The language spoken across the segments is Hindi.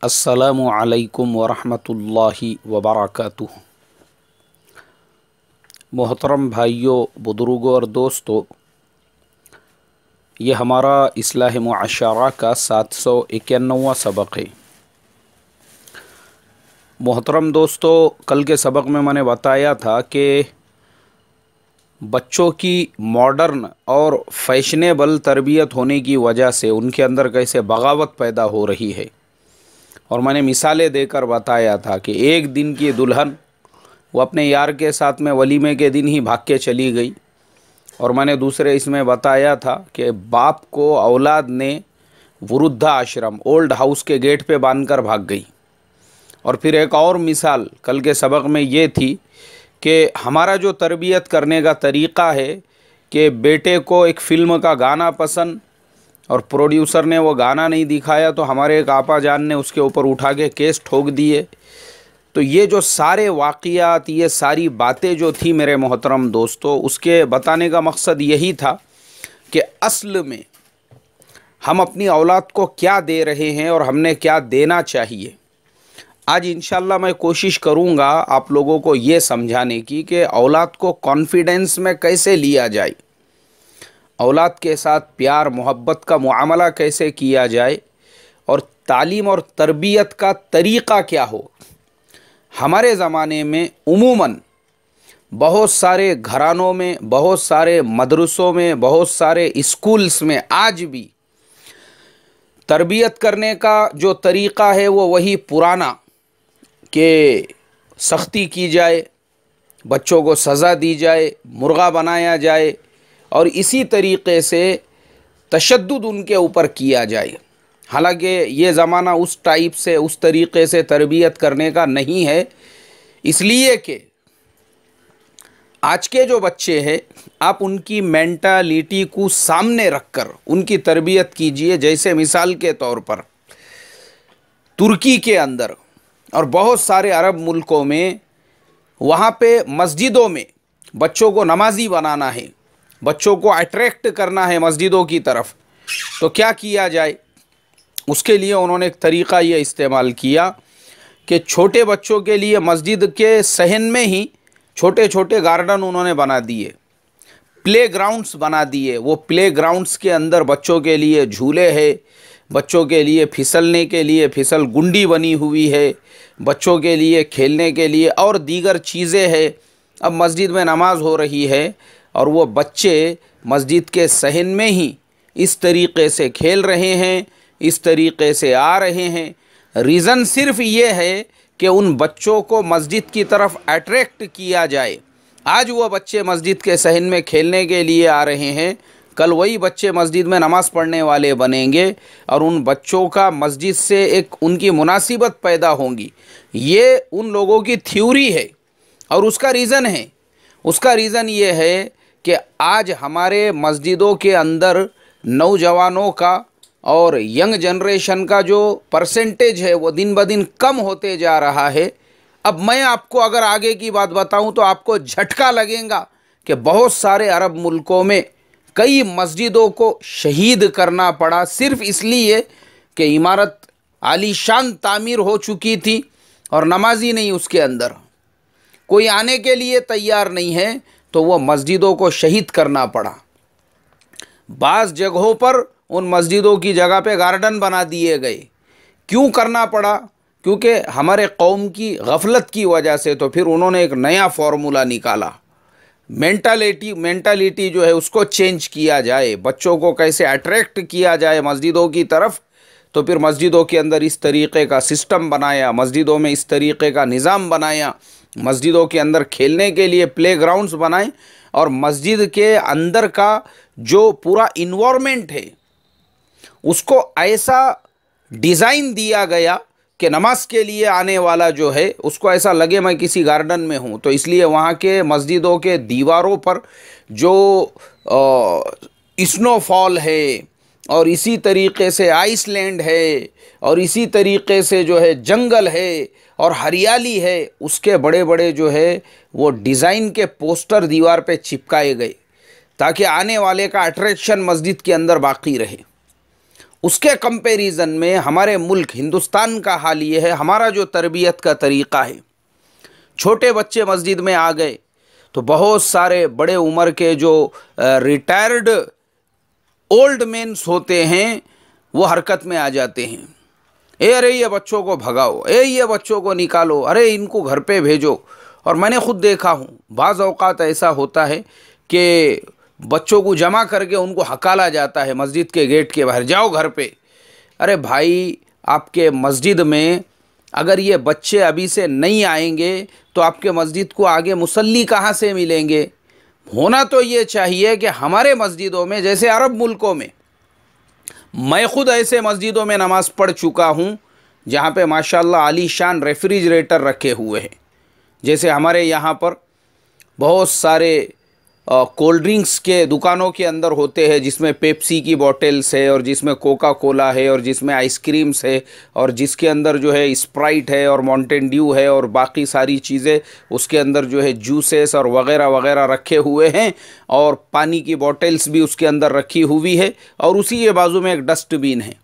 अस्सलामु अलैकुम वरहमतुल्लाहि वबरकातुहू। मोहतरम भाइयों, बुजुर्गों और दोस्तों, ये हमारा इस्लाह मुआशरा का 791वां सबक है। मोहतरम दोस्तों, कल के सबक में मैंने बताया था कि बच्चों की मॉडर्न और फैशनेबल तरबियत होने की वजह से उनके अंदर कैसे बगावत पैदा हो रही है, और मैंने मिसालें देकर बताया था कि एक दिन की दुल्हन वो अपने यार के साथ में वलीमे के दिन ही भाग के चली गई, और मैंने दूसरे इसमें बताया था कि बाप को औलाद ने वृद्धा आश्रम ओल्ड हाउस के गेट पे बांधकर भाग गई। और फिर एक और मिसाल कल के सबक में ये थी कि हमारा जो तरबियत करने का तरीक़ा है कि बेटे को एक फ़िल्म का गाना पसंद और प्रोड्यूसर ने वो गाना नहीं दिखाया तो हमारे एक आपा जान ने उसके ऊपर उठा के केस ठोक दिए। तो ये जो सारे वाक़ियात, ये सारी बातें जो थी मेरे मोहतरम दोस्तों, उसके बताने का मकसद यही था कि असल में हम अपनी औलाद को क्या दे रहे हैं और हमने क्या देना चाहिए। आज इंशाल्लाह मैं कोशिश करूँगा आप लोगों को ये समझाने की कि औलाद को कॉन्फिडेंस में कैसे लिया जाए, औलाद के साथ प्यार मोहब्बत का मुआमला कैसे किया जाए, और तालीम और तरबियत का तरीक़ा क्या हो। हमारे ज़माने में उमूमन बहुत सारे घरानों में, बहुत सारे मदरसों में, बहुत सारे स्कूल्स में आज भी तरबियत करने का जो तरीक़ा है वो वही पुराना कि सख्ती की जाए, बच्चों को सज़ा दी जाए, मुर्गा बनाया जाए और इसी तरीक़े से तशद्दुद उनके ऊपर किया जाए। हालांकि ये ज़माना उस टाइप से, उस तरीक़े से तरबियत करने का नहीं है, इसलिए कि आज के जो बच्चे हैं आप उनकी मेंटालिटी को सामने रखकर उनकी तरबियत कीजिए। जैसे मिसाल के तौर पर तुर्की के अंदर और बहुत सारे अरब मुल्कों में, वहाँ पे मस्जिदों में बच्चों को नमाजी बनाना है, बच्चों को अट्रैक्ट करना है मस्जिदों की तरफ, तो क्या किया जाए। उसके लिए उन्होंने एक तरीक़ा ये इस्तेमाल किया कि छोटे बच्चों के लिए मस्जिद के सहन में ही छोटे छोटे गार्डन उन्होंने बना दिए, प्ले ग्राउंड्स बना दिए। वो प्ले ग्राउंड्स के अंदर बच्चों के लिए झूले हैं, बच्चों के लिए फिसलने के लिए फिसल गुंडी बनी हुई है, बच्चों के लिए खेलने के लिए और दीगर चीज़ें हैं। अब मस्जिद में नमाज हो रही है और वो बच्चे मस्जिद के सहन में ही इस तरीक़े से खेल रहे हैं, इस तरीक़े से आ रहे हैं। रीज़न सिर्फ ये है कि उन बच्चों को मस्जिद की तरफ अट्रैक्ट किया जाए। आज वो बच्चे मस्जिद के सहन में खेलने के लिए आ रहे हैं, कल वही बच्चे मस्जिद में नमाज़ पढ़ने वाले बनेंगे और उन बच्चों का मस्जिद से एक उनकी मुनासिबत पैदा होंगी। ये उन लोगों की थ्योरी है और उसका रीज़न है। उसका रीज़न ये है कि आज हमारे मस्जिदों के अंदर नौजवानों का और यंग जनरेशन का जो परसेंटेज है वो दिन ब दिन कम होते जा रहा है। अब मैं आपको अगर आगे की बात बताऊं तो आपको झटका लगेगा कि बहुत सारे अरब मुल्कों में कई मस्जिदों को शहीद करना पड़ा सिर्फ इसलिए कि इमारत आलीशान तामीर हो चुकी थी और नमाजी नहीं उसके अंदर, कोई आने के लिए तैयार नहीं है, तो वो मस्जिदों को शहीद करना पड़ा। बाज़ जगहों पर उन मस्जिदों की जगह पे गार्डन बना दिए गए। क्यों करना पड़ा? क्योंकि हमारे कौम की गफलत की वजह से। तो फिर उन्होंने एक नया फार्मूला निकाला, मेंटालिटी जो है उसको चेंज किया जाए, बच्चों को कैसे अट्रैक्ट किया जाए मस्जिदों की तरफ। तो फिर मस्जिदों के अंदर इस तरीक़े का सिस्टम बनाया, मस्जिदों में इस तरीक़े का निज़ाम बनाया, मस्जिदों के अंदर खेलने के लिए प्ले ग्राउंड्स बनाए और मस्जिद के अंदर का जो पूरा इन्वायरमेंट है उसको ऐसा डिज़ाइन दिया गया कि नमाज के लिए आने वाला जो है उसको ऐसा लगे मैं किसी गार्डन में हूँ। तो इसलिए वहाँ के मस्जिदों के दीवारों पर जो स्नोफॉल है और इसी तरीक़े से आइसलैंड है और इसी तरीक़े से जो है जंगल है और हरियाली है, उसके बड़े बड़े जो है वो डिज़ाइन के पोस्टर दीवार पे चिपकाए गए ताकि आने वाले का अट्रैक्शन मस्जिद के अंदर बाकी रहे। उसके कंपैरिजन में हमारे मुल्क हिंदुस्तान का हाल ये है, हमारा जो तरबियत का तरीक़ा है, छोटे बच्चे मस्जिद में आ गए तो बहुत सारे बड़े उम्र के जो रिटायर्ड ओल्ड मेन्स होते हैं वो हरकत में आ जाते हैं। अरे ये बच्चों को भगाओ, ये बच्चों को निकालो, अरे इनको घर पे भेजो। और मैंने खुद देखा हूँ, बाज़ औक़ात ऐसा होता है कि बच्चों को जमा करके उनको हकाला जाता है मस्जिद के गेट के बाहर, जाओ घर पे। अरे भाई, आपके मस्जिद में अगर ये बच्चे अभी से नहीं आएंगे तो आपके मस्जिद को आगे मुसल्ली कहाँ से मिलेंगे? होना तो ये चाहिए कि हमारे मस्जिदों में, जैसे अरब मुल्कों में, मैं खुद ऐसे मस्जिदों में नमाज़ पढ़ चुका हूँ जहाँ पे माशाल्लाह आलीशान रेफ्रिजरेटर रखे हुए हैं। जैसे हमारे यहाँ पर बहुत सारे कोल्ड ड्रिंक्स के दुकानों के अंदर होते हैं जिसमें पेप्सी की बॉटल्स है और जिसमें कोका कोला है और जिसमें आइसक्रीम्स है और जिसके अंदर जो है स्प्राइट है और माउंटेन ड्यू है और बाकी सारी चीज़ें उसके अंदर जो है जूसेस और वगैरह वगैरह रखे हुए हैं, और पानी की बॉटल्स भी उसके अंदर रखी हुई है, और उसी के बाजू में एक डस्टबिन है।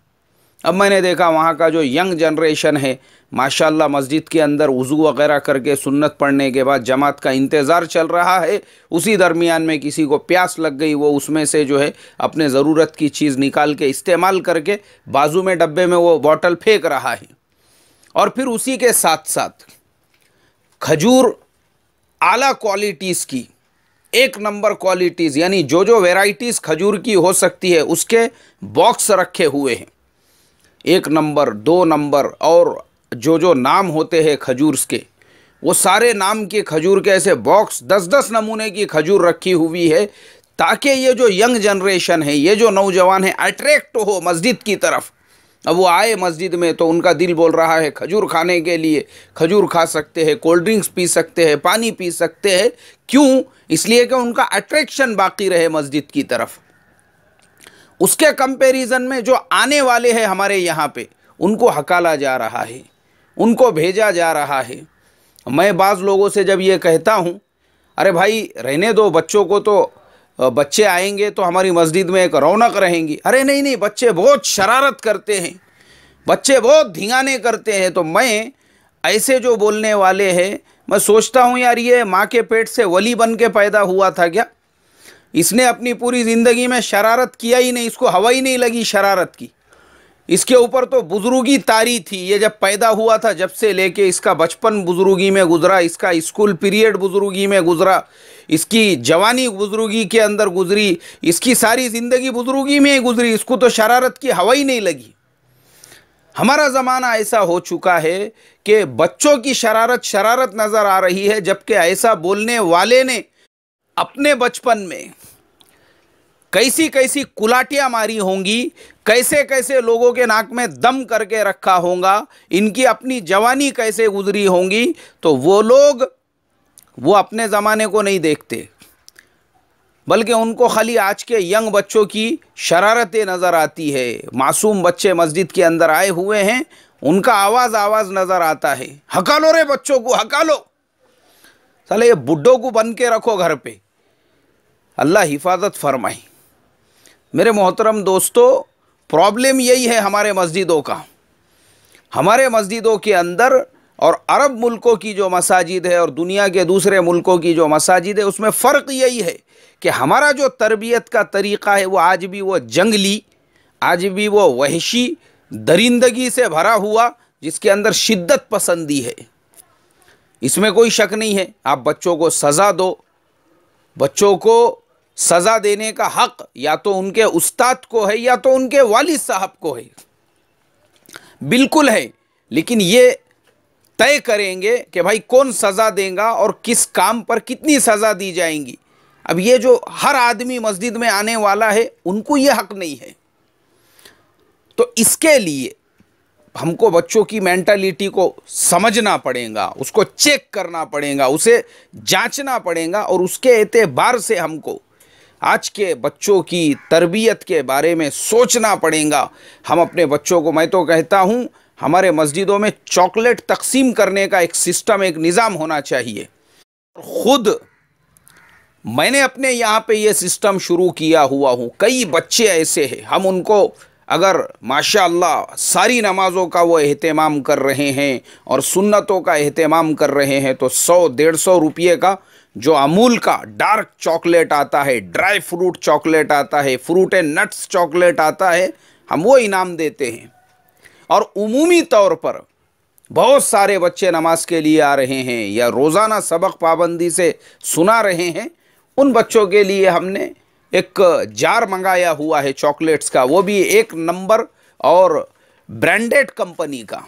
अब मैंने देखा वहाँ का जो यंग जनरेशन है माशाल्लाह मस्जिद के अंदर वज़ू वगैरह करके सुन्नत पढ़ने के बाद जमात का इंतज़ार चल रहा है। उसी दरमियान में किसी को प्यास लग गई, वो उसमें से जो है अपने ज़रूरत की चीज़ निकाल के इस्तेमाल करके बाजू में डब्बे में वो बॉटल फेंक रहा है। और फिर उसी के साथ साथ खजूर आला क्वालिटीज़ की, एक नंबर क्वालिटीज़, यानी जो जो वेराइटीज़ खजूर की हो सकती है उसके बॉक्स रखे हुए हैं, 1 नंबर 2 नंबर, और जो जो नाम होते हैं खजूर्स के, वो सारे नाम के खजूर के ऐसे बॉक्स 10-10 नमूने की खजूर रखी हुई है, ताकि ये जो यंग जनरेशन है, ये जो नौजवान है, अट्रैक्ट हो मस्जिद की तरफ। अब वो आए मस्जिद में तो उनका दिल बोल रहा है खजूर खाने के लिए, खजूर खा सकते हैं, कोल्ड ड्रिंक्स पी सकते हैं, पानी पी सकते हैं। क्यों? इसलिए कि उनका अट्रैक्शन बाकी रहे मस्जिद की तरफ। उसके कंपैरिजन में जो आने वाले हैं हमारे यहाँ पे, उनको हकाला जा रहा है, उनको भेजा जा रहा है। मैं बाज़ लोगों से जब ये कहता हूँ, अरे भाई रहने दो बच्चों को, तो बच्चे आएंगे तो हमारी मस्जिद में एक रौनक रहेंगी। अरे नहीं नहीं, बच्चे बहुत शरारत करते हैं, बच्चे बहुत धिंगाने करते हैं। तो मैं ऐसे जो बोलने वाले हैं, मैं सोचता हूँ यार ये माँ के पेट से वली बन के पैदा हुआ था क्या? इसने अपनी पूरी ज़िंदगी में शरारत किया ही नहीं, इसको हवा ही नहीं लगी शरारत की। इसके ऊपर तो बुजुर्गी तारी थी। ये जब पैदा हुआ था, जब से लेके इसका बचपन बुजुर्गी में गुजरा, इसका स्कूल पीरियड बुजुर्गी में गुजरा, इसकी जवानी बुजुर्गी के अंदर गुजरी, इसकी सारी ज़िंदगी बुजुर्गी में ही गुजरी। इसको तो शरारत की हवा ही नहीं लगी। हमारा ज़माना ऐसा हो चुका है कि बच्चों की शरारत शरारत नज़र आ रही है, जबकि ऐसा बोलने वाले ने अपने बचपन में कैसी कैसी कुलाटियाँ मारी होंगी, कैसे कैसे लोगों के नाक में दम करके रखा होगा, इनकी अपनी जवानी कैसे गुजरी होंगी। तो वो लोग वो अपने ज़माने को नहीं देखते, बल्कि उनको खाली आज के यंग बच्चों की शरारतें नज़र आती है। मासूम बच्चे मस्जिद के अंदर आए हुए हैं, उनका आवाज़ नज़र आता है, हकालो रे बच्चों को, हकालो। साले ये बुड्ढों को बन के रखो घर पे, अल्लाह हिफाजत फरमाए। मेरे मोहतरम दोस्तों, प्रॉब्लम यही है हमारे मस्जिदों का। हमारे मस्जिदों के अंदर और अरब मुल्कों की जो मसाजिद है और दुनिया के दूसरे मुल्कों की जो मसाजिद है, उसमें फ़र्क यही है कि हमारा जो तरबियत का तरीक़ा है वो आज भी वो जंगली, आज भी वो वहशी दरिंदगी से भरा हुआ, जिसके अंदर शिद्दत पसंदी है। इसमें कोई शक नहीं है। आप बच्चों को सज़ा दो, बच्चों को सज़ा देने का हक़ या तो उनके उस्ताद को है या तो उनके वालिद साहब को है, बिल्कुल है। लेकिन ये तय करेंगे कि भाई कौन सज़ा देगा और किस काम पर कितनी सज़ा दी जाएंगी। अब ये जो हर आदमी मस्जिद में आने वाला है, उनको ये हक़ नहीं है। तो इसके लिए हमको बच्चों की मेंटालिटी को समझना पड़ेगा, उसको चेक करना पड़ेगा, उसे जांचना पड़ेगा, और उसके एतबार से हमको आज के बच्चों की तरबियत के बारे में सोचना पड़ेगा। हम अपने बच्चों को, मैं तो कहता हूँ हमारे मस्जिदों में चॉकलेट तकसीम करने का एक सिस्टम, एक निज़ाम होना चाहिए। खुद मैंने अपने यहाँ पे ये सिस्टम शुरू किया हुआ हूँ। कई बच्चे ऐसे हैं, हम उनको अगर माशाअल्लाह सारी नमाज़ों का वो एहतमाम कर रहे हैं और सुन्नतों का एहतमाम कर रहे हैं, तो 100-150 रुपये का जो अमूल का डार्क चॉकलेट आता है, ड्राई फ्रूट चॉकलेट आता है, फ्रूट एंड नट्स चॉकलेट आता है, हम वो इनाम देते हैं। और उमूमी तौर पर बहुत सारे बच्चे नमाज के लिए आ रहे हैं या रोज़ाना सबक पाबंदी से सुना रहे हैं, उन बच्चों के लिए हमने एक जार मंगाया हुआ है चॉकलेट्स का, वो भी 1 नंबर और ब्रांडेड कंपनी का।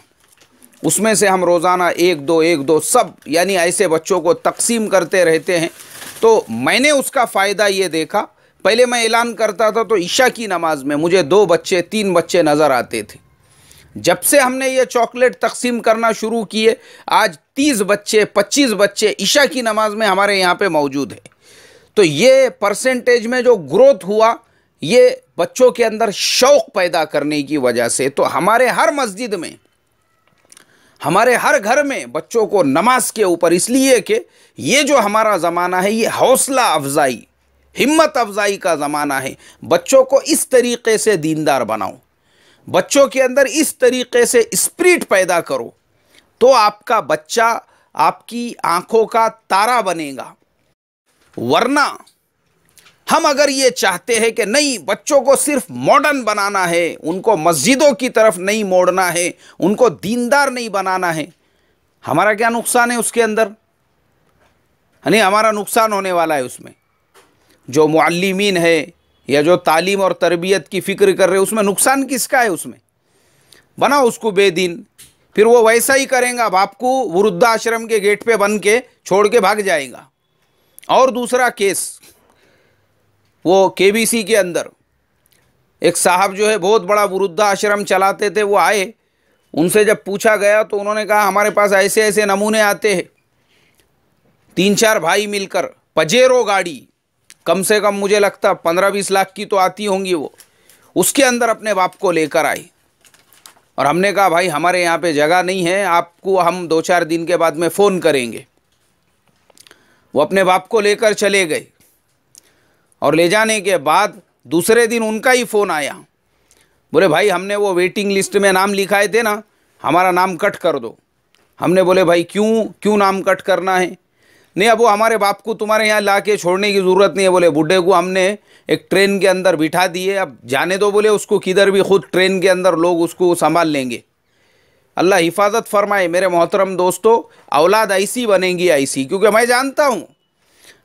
उसमें से हम रोज़ाना 1-2 सब यानी ऐसे बच्चों को तकसीम करते रहते हैं। तो मैंने उसका फ़ायदा ये देखा, पहले मैं ऐलान करता था तो ईशा की नमाज में मुझे 2 बच्चे 3 बच्चे नज़र आते थे। जब से हमने ये चॉकलेट तकसीम करना शुरू किए, आज 30 बच्चे 25 बच्चे ईशा की नमाज में हमारे यहाँ पे मौजूद है। तो ये परसेंटेज में जो ग्रोथ हुआ, ये बच्चों के अंदर शौक़ पैदा करने की वजह से। तो हमारे हर मस्जिद में, हमारे हर घर में बच्चों को नमाज के ऊपर, इसलिए कि ये जो हमारा ज़माना है ये हौसला अफजाई, हिम्मत अफजाई का ज़माना है। बच्चों को इस तरीक़े से दीनदार बनाओ, बच्चों के अंदर इस तरीक़े से स्पिरिट पैदा करो, तो आपका बच्चा आपकी आंखों का तारा बनेगा। वरना हम अगर ये चाहते हैं कि नहीं, बच्चों को सिर्फ मॉडर्न बनाना है, उनको मस्जिदों की तरफ नहीं मोड़ना है, उनको दीनदार नहीं बनाना है, हमारा क्या नुकसान है उसके अंदर? नहीं, हमारा नुकसान होने वाला है उसमें। जो मुअल्लिमीन है या जो तालीम और तरबियत की फ़िक्र कर रहे हैं, उसमें नुकसान किसका है? उसमें बनाओ उसको बेदीन, फिर वो वैसा ही करेगा, बाप को वृद्धाश्रम के गेट पे बन के छोड़ के भाग जाएगा। और दूसरा केस, वो केबीसी के अंदर एक साहब जो है बहुत बड़ा वृद्धाश्रम चलाते थे, वो आए, उनसे जब पूछा गया तो उन्होंने कहा हमारे पास ऐसे ऐसे नमूने आते हैं। 3-4 भाई मिलकर पजेरो गाड़ी, कम से कम मुझे लगता 15-20 लाख की तो आती होंगी, वो उसके अंदर अपने बाप को लेकर आई। और हमने कहा भाई हमारे यहाँ पे जगह नहीं है, आपको हम 2-4 दिन के बाद में फ़ोन करेंगे। वो अपने बाप को लेकर चले गए और ले जाने के बाद दूसरे दिन उनका ही फ़ोन आया, बोले भाई हमने वो वेटिंग लिस्ट में नाम लिखाए थे ना, हमारा नाम कट कर दो। हमने बोले भाई क्यों नाम कट करना है? नहीं, अब वो हमारे बाप को तुम्हारे यहाँ ला के छोड़ने की ज़रूरत नहीं है। बोले बुढ़े को हमने एक ट्रेन के अंदर बिठा दिए, अब जाने दो, बोले उसको किधर भी, खुद ट्रेन के अंदर लोग उसको संभाल लेंगे। अल्लाह हिफाजत फरमाए मेरे मोहतरम दोस्तों, औलाद ऐसी बनेंगी ऐसी, क्योंकि मैं जानता हूँ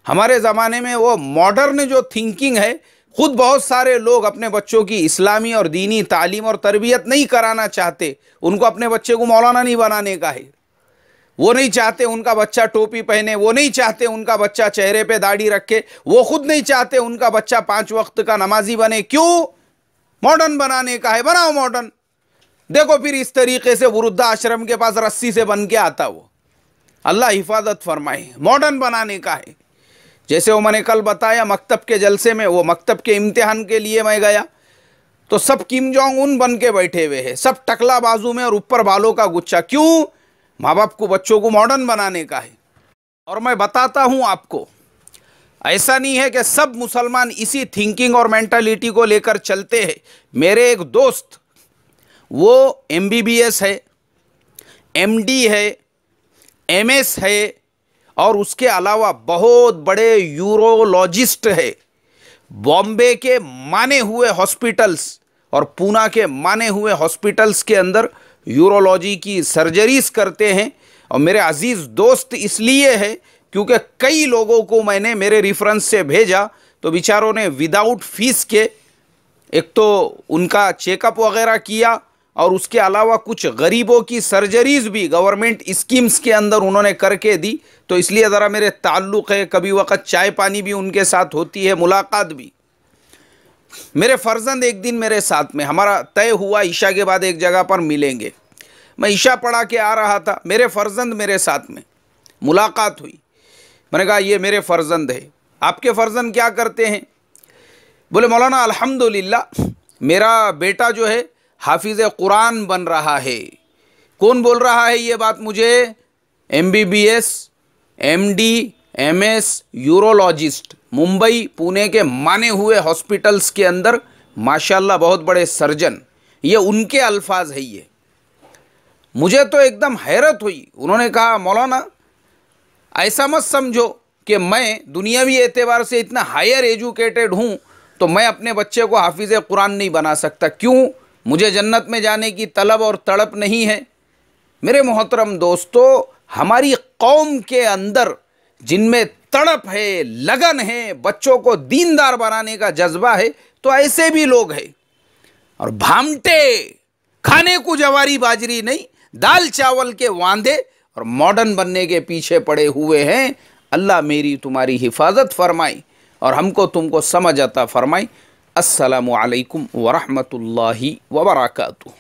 हमारे ज़माने में वो मॉडर्न जो थिंकिंग है, खुद बहुत सारे लोग अपने बच्चों की इस्लामी और दीनी तालीम और तरबियत नहीं कराना चाहते। उनको अपने बच्चे को मौलाना नहीं बनाने का है, वो नहीं चाहते उनका बच्चा टोपी पहने, वो नहीं चाहते उनका बच्चा चेहरे पे दाढ़ी रखे, वो खुद नहीं चाहते उनका बच्चा 5 वक्त का नमाजी बने। क्यों? मॉडर्न बनाने का है, बनाओ मॉडर्न। देखो फिर इस तरीके से वृद्धाश्रम के पास रस्सी से बन के आता वो। अल्लाह हिफाजत फरमाए, मॉडर्न बनाने का है। जैसे वो मैंने कल बताया मकतब के जलसे में, वो मकतब के इम्तिहान के लिए मैं गया तो सब किम जोंग उन बन के बैठे हुए हैं, सब टकला बाजू में और ऊपर बालों का गुच्छा। क्यों? माँ बाप को बच्चों को मॉडर्न बनाने का है। और मैं बताता हूँ आपको, ऐसा नहीं है कि सब मुसलमान इसी थिंकिंग और मेंटालिटी को लेकर चलते हैं। मेरे एक दोस्त, वो MBBS है, MD है, MS है, और उसके अलावा बहुत बड़े यूरोलॉजिस्ट है। बॉम्बे के माने हुए हॉस्पिटल्स और पूना के माने हुए हॉस्पिटल्स के अंदर यूरोलॉजी की सर्जरीज करते हैं। और मेरे अजीज़ दोस्त इसलिए है क्योंकि कई लोगों को मैंने मेरे रेफरेंस से भेजा, तो बेचारों ने विदाउट फीस के एक तो उनका चेकअप वगैरह किया, और उसके अलावा कुछ गरीबों की सर्जरीज भी गवर्नमेंट स्कीम्स के अंदर उन्होंने करके दी। तो इसलिए ज़रा मेरे ताल्लुक़ है, कभी वक्त चाय पानी भी उनके साथ होती है, मुलाकात भी। मेरे फर्जंद एक दिन मेरे साथ में, हमारा तय हुआ ईशा के बाद एक जगह पर मिलेंगे। मैं ईशा पढ़ा के आ रहा था, मेरे फर्जंद मेरे साथ में मुलाकात हुई। मैंने कहा ये मेरे फर्जंद है, आपके फर्जंद क्या करते हैं? बोले मौलाना अल्हम्दुलिल्लाह मेरा बेटा जो है हाफिज़ कुरान बन रहा है। कौन बोल रहा है ये बात मुझे? MBBS, MD, MS urologist, Mumbai Pune के माने हुए हॉस्पिटल्स के अंदर माशाल्लाह बहुत बड़े सर्जन, ये उनके अल्फाज है। ये मुझे तो एकदम हैरत हुई। उन्होंने कहा मौलाना ऐसा मत समझो कि मैं दुनियावी एतबार से इतना हायर एजुकेटेड हूँ तो मैं अपने बच्चे को हाफिज़ कुरान नहीं बना सकता। क्यों? मुझे जन्नत में जाने की तलब और तड़प नहीं है। मेरे मोहतरम दोस्तों, हमारी कौम के अंदर जिनमें तड़प है, लगन है, बच्चों को दीनदार बनाने का जज्बा है, तो ऐसे भी लोग हैं। और भामटे खाने को जवारी बाजरी नहीं, दाल चावल के वांदे और मॉडर्न बनने के पीछे पड़े हुए हैं। अल्लाह मेरी तुम्हारी हिफाजत फरमाई और हमको तुमको समझ अता फरमाई। अस्सलामु अलैकुम व रहमतुल्लाहि व बरकातुहू।